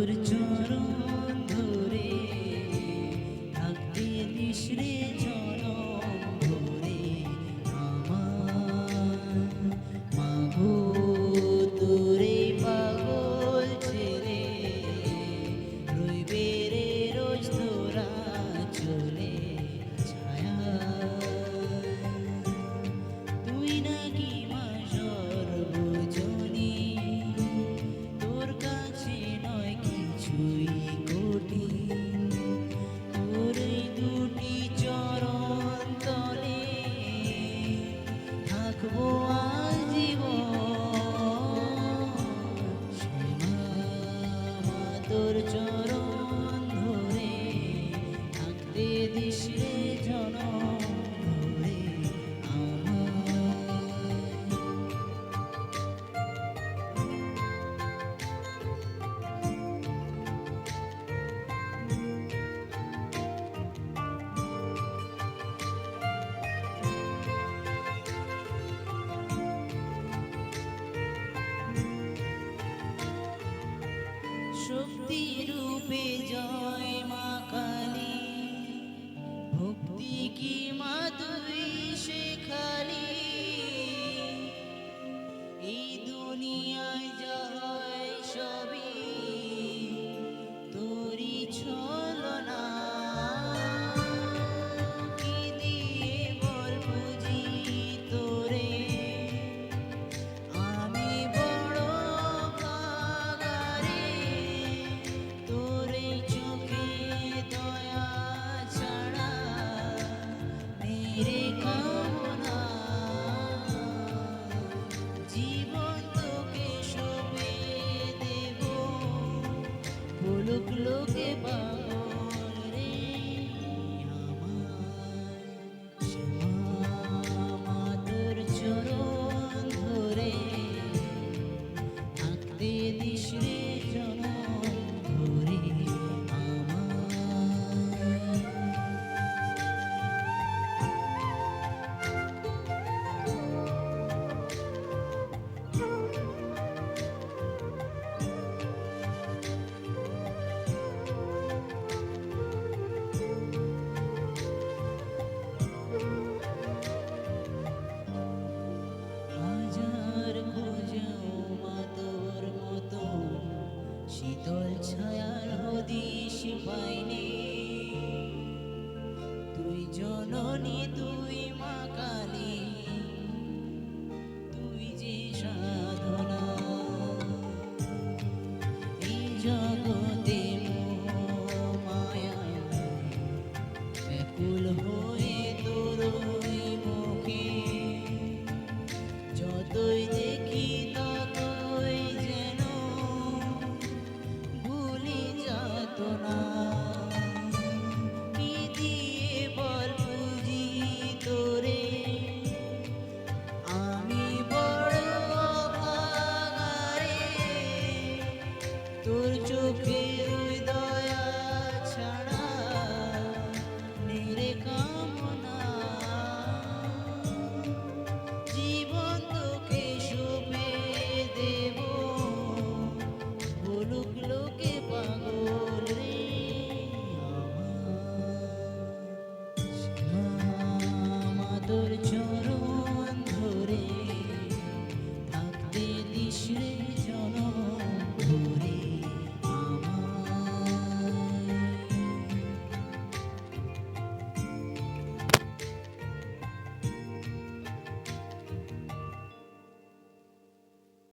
তোর চরণ ধরে থাকতে নিঃশ্রে জনম ধরে আমার মাগো তোরে পাগল ছেড়ে রইবে রে রোজ তোরা চলে ছায়া তুই নাকি মা সর্বজনী তোর কাছে নয় কিছুই কঠিন তোর এই দুটি চরণ তলে থাকবো আজীবন শ্যামা মা তোর চরণ ধরে থাকতে দিস রে জনম ধরে আমায় শক্তি রূপে জয় মা কালী ভক্তি কি মা তুই শেখালি এই দুনিয়ায় জয় সবই তোরি ছলনা কি দিয়ে বল বুঝি তোরে আমি বড় ভাগারে তোর এই চোখে দয়া ছাড়া মেরে কামনা জীবন তোকে সঁপে দেব বলুক লোকে পাগল রে আমার শ্যামা মা তোর চরণ ধরে থাকতে দিস রে জনম ধরে আমায় হাজার খোঁজেও মা তোর মতো শীতল ছায়ার হদিশ পাইনি তুই জননী তুই মা কালী তুই যে সাধনা এই জগতে মায়া ব্যাকুল হয়ে তোর ওই মুখে যতই দেখি ততই যেন ভুলি যাত না কি দিয়ে বল বুঝি তোরে আমি বড় ভাগারে তোর চোখে ওই দয়া ছাড়া নেরে কামনা জীবন তোকে সঁপে দেব বলুক লোকে